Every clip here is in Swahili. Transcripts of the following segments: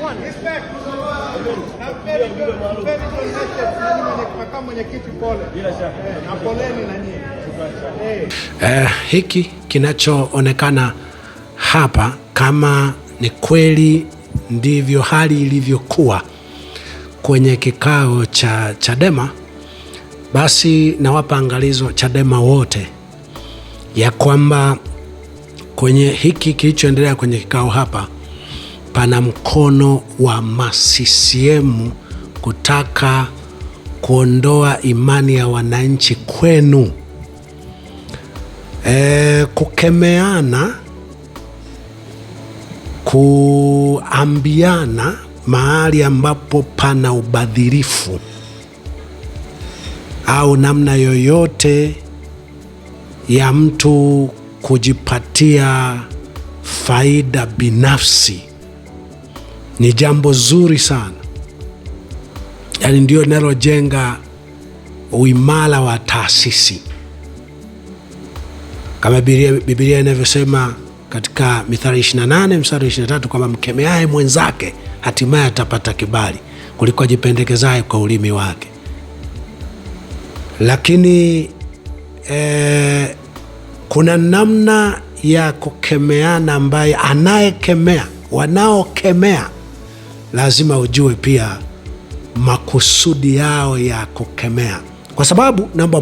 on. Hiki kinachoonekana hapa, kama ni kweli ndivyo hali ilivyokuwa kwenye kikao cha Chadema, basi nawapa angalizo Chadema wote ya kwamba kwenye hiki kilichoendelea kwenye kikao hapa pana mkono wa CCM kutaka kuondoa imani ya wananchi kwenu. Kukemeana, kuambiana mahali ambapo pana ubadhirifu au namna yoyote ya mtu kujipatia faida binafsi ni jambo zuri sana. Yaani ndio linalojenga uimara wa taasisi, kama Biblia inavyosema katika Mithali 28 mstari 23 kwamba mkemeaye mwenzake hatimaye atapata kibali kuliko ajipendekezaye kwa ulimi wake. Lakini kuna namna ya kukemeana ambaye anayekemea, wanaokemea lazima ujue pia makusudi yao ya kukemea, kwa sababu naomba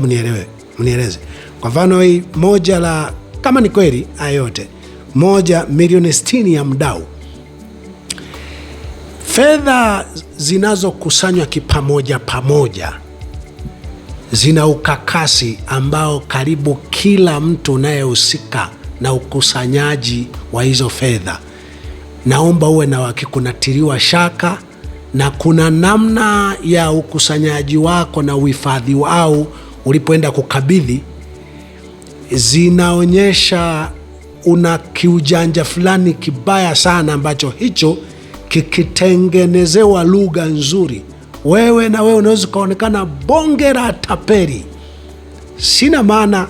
mnieleze. Kwa mfano hii moja la, kama ni kweli haya yote, 1,60,000 ya mdau, fedha zinazokusanywa kipamoja pamoja zina ukakasi ambao karibu kila mtu unayehusika na ukusanyaji wa hizo fedha, naomba uwe na kunatiliwa shaka, na kuna namna ya ukusanyaji wako na uhifadhi wao ulipoenda kukabidhi zinaonyesha una kiujanja fulani kibaya sana, ambacho hicho kikitengenezewa lugha nzuri, wewe unaweza ukaonekana bonge la tapeli. Sina maana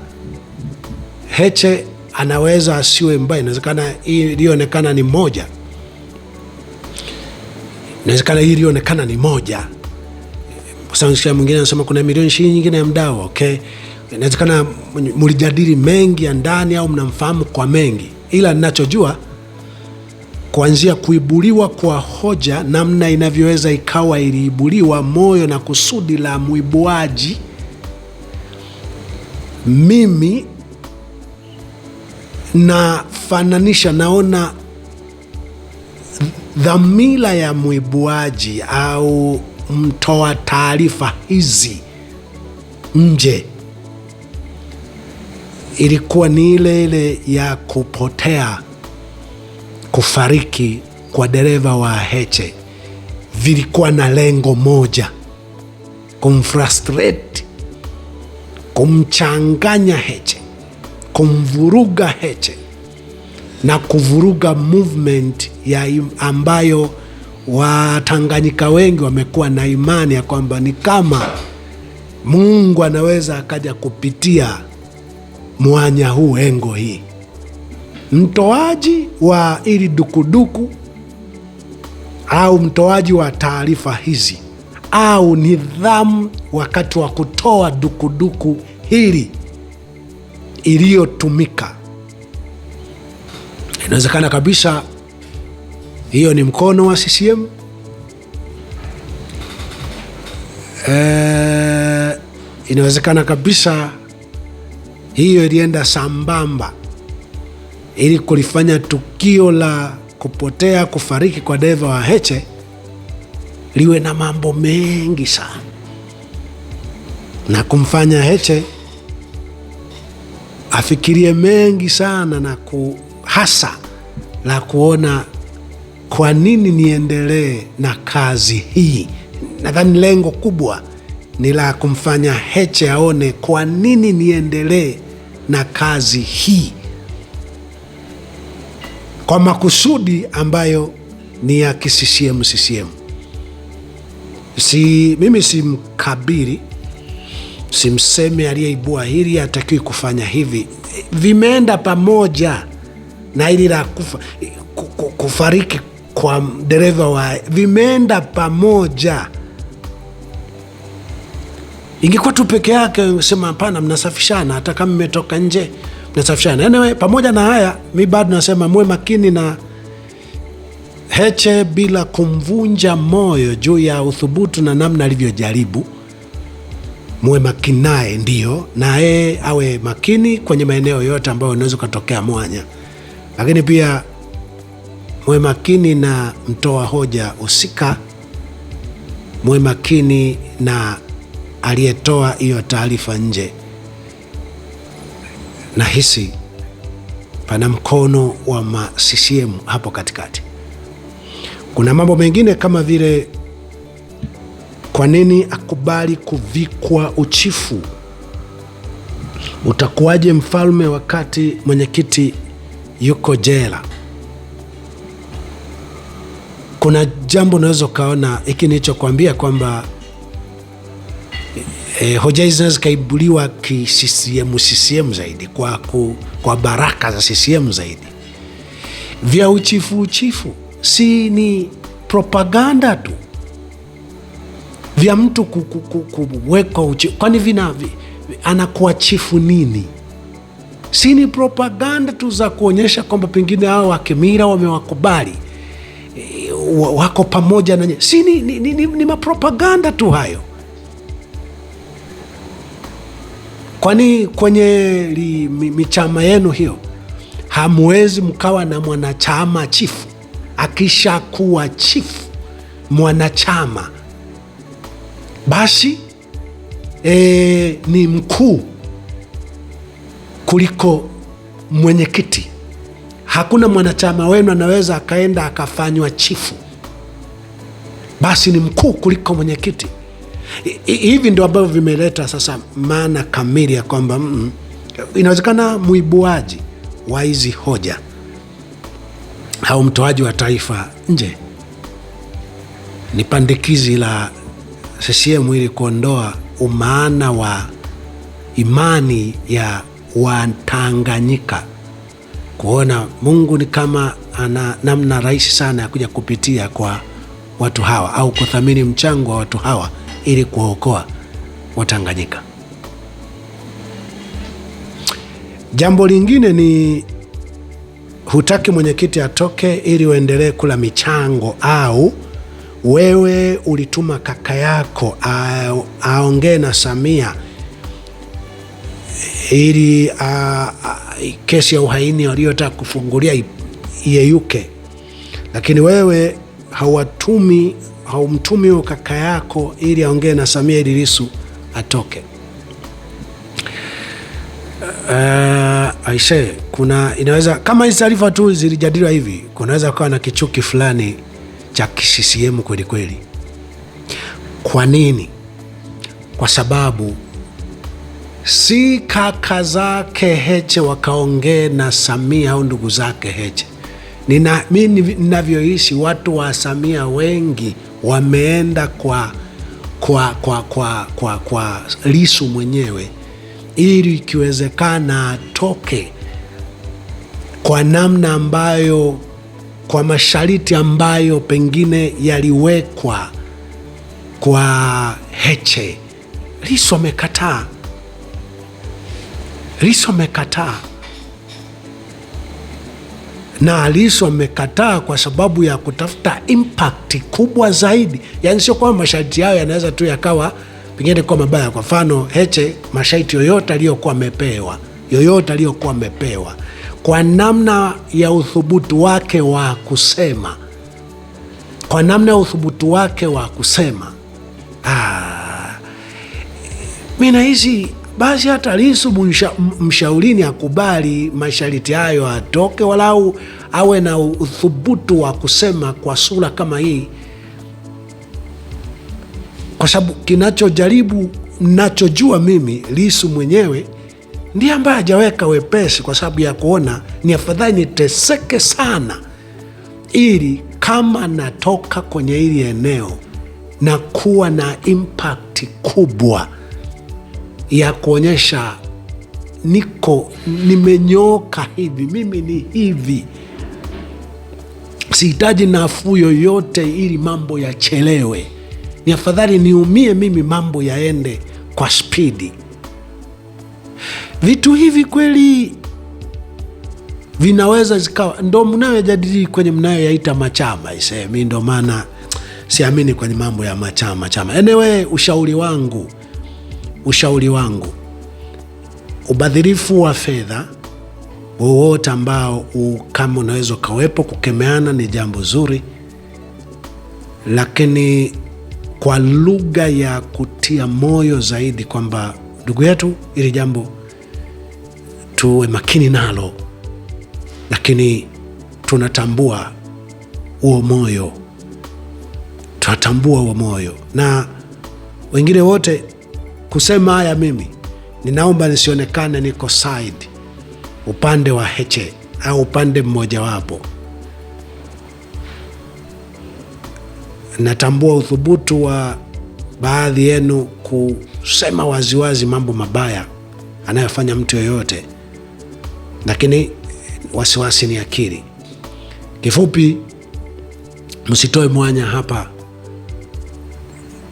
Heche anaweza asiwe mbaya, inawezekana hii ilionekana ni moja, inawezekana hii ilionekana ni moja, kwa sababu mwingine anasema kuna milioni 20 nyingine ya mdau. Okay, inawezekana mlijadili mengi ya ndani au mnamfahamu kwa mengi, ila ninachojua kuanzia kuibuliwa kwa hoja, namna inavyoweza ikawa iliibuliwa, moyo na kusudi la muibuaji, mimi nafananisha, naona dhamira ya muibuaji au mtoa taarifa hizi nje ilikuwa ni ile ya kupotea, kufariki kwa dereva wa Heche. Vilikuwa na lengo moja, kumfrustrate, kumchanganya Heche, kumvuruga Heche na kuvuruga movement ya ambayo Watanganyika wengi wamekuwa na imani ya kwamba ni kama Mungu anaweza akaja kupitia mwanya huu, engo hii. Mtoaji wa ili dukuduku au mtoaji wa taarifa hizi au nidhamu wakati wa kutoa dukuduku hili iliyotumika, inawezekana kabisa hiyo ni mkono wa CCM. Inawezekana kabisa hiyo ilienda sambamba ili kulifanya tukio la kupotea, kufariki kwa dereva wa Heche liwe na mambo mengi sana, na kumfanya Heche afikirie mengi sana, na hasa la kuona kwa nini niendelee na kazi hii. Nadhani lengo kubwa ni la kumfanya Heche aone kwa nini niendelee na kazi hii kwa makusudi ambayo ni ya CCM. Mimi simkabiri, simseme aliyeibua hili hatakiwi kufanya hivi. Vimeenda pamoja na hili la kufariki kwa dereva vimeenda pamoja. Ingekuwa tu peke yake sema hapana, mnasafishana, hata kama mmetoka nje mnasafishana. Anyway, pamoja na haya mi bado nasema muwe makini na Heche bila kumvunja moyo juu ya uthubutu na namna alivyojaribu. Muwe makini naye, ndio na yeye awe makini kwenye maeneo yote ambayo unaweza kutokea mwanya, lakini pia muwe makini na mtoa hoja husika. Muwe makini na aliyetoa hiyo taarifa nje. Nahisi pana mkono wa CCM hapo katikati. Kuna mambo mengine kama vile kwa nini akubali kuvikwa uchifu? Utakuwaje mfalme wakati mwenyekiti yuko jela? Kuna jambo unaweza ukaona, hiki nilichokuambia kwamba hoja hizi zinaweza kaibuliwa CCM zaidi kwa baraka za CCM zaidi. Vya uchifu si ni propaganda tu vya mtu kuwekwa uchifu. Kwani anakuwa chifu nini? Si ni propaganda tu za kuonyesha kwamba pengine hao wakimira wamewakubali, wako pamoja na si ni mapropaganda tu hayo. Kwani kwenye michama yenu hiyo hamwezi mkawa na mwanachama chifu? Akisha kuwa chifu mwanachama, basi ni mkuu kuliko mwenyekiti. Hakuna mwanachama wenu anaweza akaenda akafanywa chifu, basi ni mkuu kuliko mwenyekiti. Hivi ndio ambavyo vimeleta sasa maana kamili ya kwamba inawezekana muibuaji wa hizi hoja au mtoaji wa taifa nje ni pandikizi la CCM ili kuondoa umaana wa imani ya Watanganyika, kuona Mungu ni kama ana namna rahisi sana ya kuja kupitia kwa watu hawa au kuthamini mchango wa watu hawa ili kuwaokoa Watanganyika. Jambo lingine ni hutaki mwenyekiti atoke ili uendelee kula michango, au wewe ulituma kaka yako aongee na Samia ili kesi ya uhaini waliotaka kufungulia iyeyuke, lakini wewe haumtumi huyo kaka yako ili aongee na Samia ili Lissu atoke. Aisee, inaweza kama hizi taarifa tu zilijadiliwa hivi, kunaweza kuwa na kichuki fulani cha CCM kweli kweli. Kwa nini? Kwa sababu si kaka zake Heche wakaongee na Samia au ndugu zake Heche. Mimi ninavyoishi, watu wa Samia wengi wameenda kwa Lissu mwenyewe ili ikiwezekana atoke kwa namna ambayo, kwa masharti ambayo pengine yaliwekwa kwa Heche. Lissu amekataa. Na Lissu amekataa kwa sababu ya kutafuta impact kubwa zaidi. Yaani sio kwamba masharti yao yanaweza tu yakawa pengine kwa mabaya. Kwa mfano Heche, masharti yoyote aliyokuwa amepewa kwa namna ya uthubutu wake wa kusema, mimi nahisi basi hata Lissu mshaurini akubali masharti hayo, atoke walau awe na uthubutu wa kusema kwa sura kama hii, kwa sababu nachojua mimi, Lissu mwenyewe ndiye ambaye hajaweka wepesi, kwa sababu ya kuona ni afadhali niteseke sana ili kama natoka kwenye hili eneo na kuwa na impact kubwa ya kuonyesha nimenyoka hivi, mimi ni hivi. Sihitaji nafuu yoyote ili mambo yachelewe. Ni afadhali niumie mimi, mambo yaende kwa spidi. Vitu hivi kweli vinaweza zikawa ndo mnayojadili kwenye mnayoyaita machama. Mimi ndo maana siamini kwenye mambo ya machama. Anyway, ushauri wangu, ubadhirifu wa fedha wowote ambao kama unaweza ukawepo, kukemeana ni jambo zuri, lakini kwa lugha ya kutia moyo zaidi kwamba ndugu yetu, ili jambo tuwe makini nalo, lakini tunatambua huo moyo, na wengine wote kusema haya, mimi ninaomba nisionekane niko side upande wa Heche au upande mmoja wapo. Natambua uthubutu wa baadhi yenu kusema waziwazi mambo mabaya anayofanya mtu yoyote, lakini wasiwasi ni akili. Kifupi, msitoe mwanya hapa.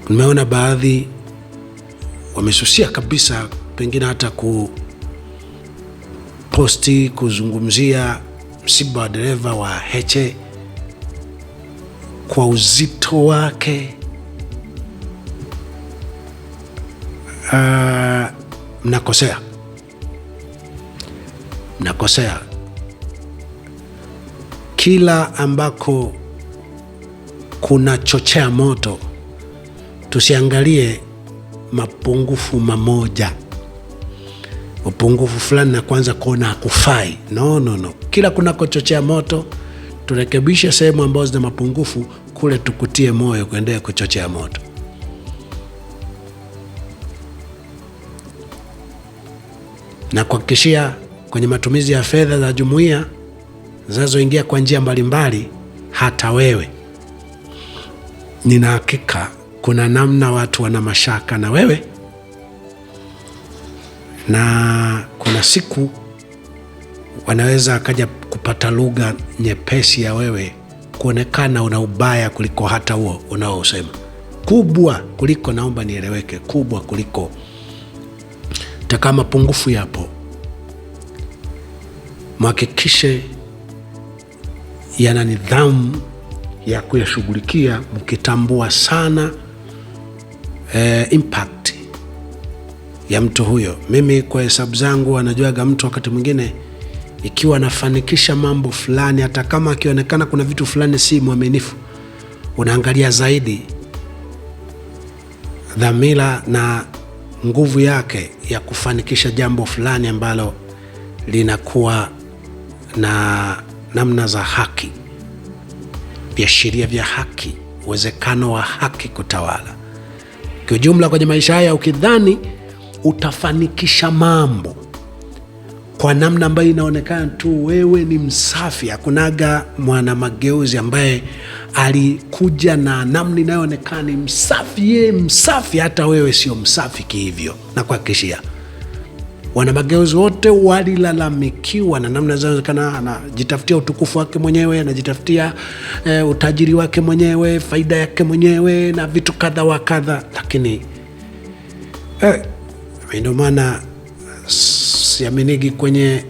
Nimeona baadhi wamesusia kabisa, pengine hata kuposti kuzungumzia msiba wa dereva wa Heche kwa uzito wake. Mnakosea. Kila ambako kuna chochea moto, tusiangalie mapungufu mamoja, upungufu fulani na kwanza kuona hakufai. No. Kila kunako chochea moto, turekebishe sehemu ambazo zina mapungufu, kule tukutie moyo kuendelea kuchochea moto. Na kuhakikishia kwenye matumizi ya fedha za jumuiya zinazoingia kwa njia mbalimbali, hata wewe, nina hakika kuna namna watu wana mashaka na wewe, na kuna siku wanaweza akaja kupata lugha nyepesi ya wewe kuonekana una ubaya kuliko hata huo unaosema, kubwa kuliko, naomba nieleweke, kubwa kuliko. Taka mapungufu yapo, mhakikishe yana nidhamu ya kuyashughulikia, mkitambua sana impact ya mtu huyo. Mimi kwa hesabu zangu anajuaga mtu wakati mwingine ikiwa anafanikisha mambo fulani, hata kama akionekana kuna vitu fulani si mwaminifu, unaangalia zaidi dhamira na nguvu yake ya kufanikisha jambo fulani ambalo linakuwa na namna za haki, viashiria vya haki, uwezekano wa haki kutawala. Kwa jumla kwenye maisha haya, ukidhani utafanikisha mambo kwa namna ambayo inaonekana tu wewe ni msafi, hakunaga mwana mageuzi ambaye alikuja na namna inayoonekana ni msafi, yeye msafi, hata wewe sio msafi kihivyo. Na kuhakikishia wana mageuzi wote walilalamikiwa na namna zinazoonekana, anajitafutia utukufu wake mwenyewe, anajitafutia utajiri wake mwenyewe, faida yake mwenyewe na vitu kadha wa kadha, lakini ndio maana siaminigi kwenye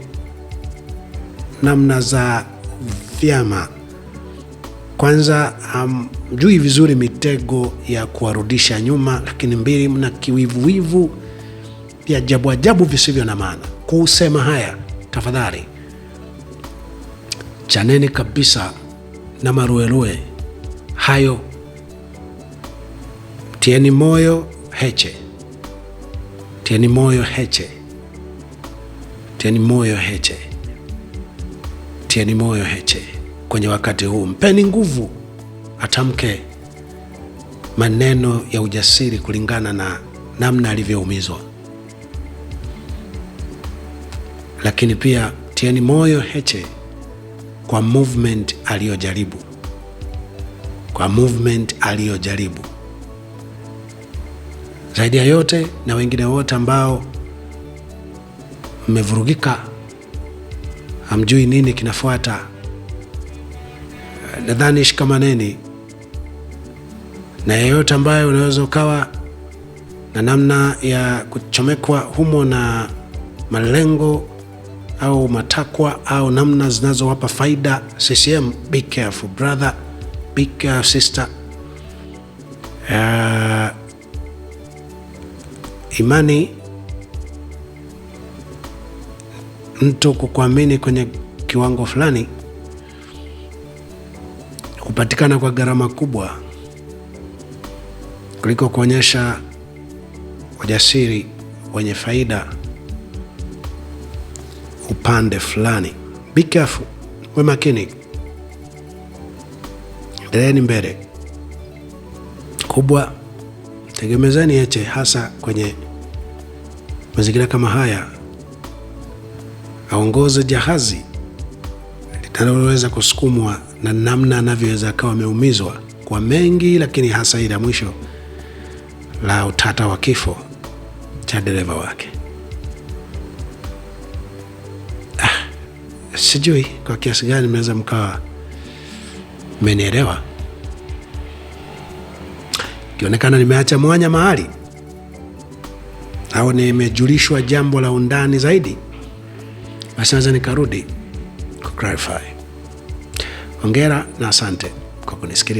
namna za vyama. Kwanza, mjui vizuri mitego ya kuwarudisha nyuma, lakini mbili, mna kiwivuwivu vya ajabu visivyo na maana. Kusema haya, tafadhali chaneni kabisa na maruerue hayo. Tieni moyo Heche, tieni moyo Heche, tieni moyo Heche, tieni moyo Heche. Kwenye wakati huu mpeni nguvu, atamke maneno ya ujasiri kulingana na namna alivyoumizwa. Lakini pia tieni moyo Heche kwa movement aliyojaribu, zaidi ya yote, na wengine wote ambao mmevurugika, hamjui nini kinafuata. nadhani shikamaneni na yeyote ambaye unaweza ukawa na namna ya kuchomekwa humo na malengo au matakwa au namna zinazowapa faida CCM. Be careful brother, be careful sister. Imani, mtu kukuamini kwenye kiwango fulani kupatikana kwa gharama kubwa kuliko kuonyesha ujasiri wenye faida upande fulani. Be careful, we makini, endeleeni mbele. Kubwa, tegemezeni Heche, hasa kwenye mazingira kama haya, aongoze jahazi linaloweza kusukumwa na namna anavyoweza akawa ameumizwa kwa mengi, lakini hasa ile mwisho la utata wa kifo cha dereva wake. Sijui kwa kiasi gani mnaweza mkawa mmenielewa. Kionekana nimeacha mwanya mahali au nimejulishwa jambo la undani zaidi, basi naweza nikarudi ku clarify. Hongera na asante kwa kunisikiliza.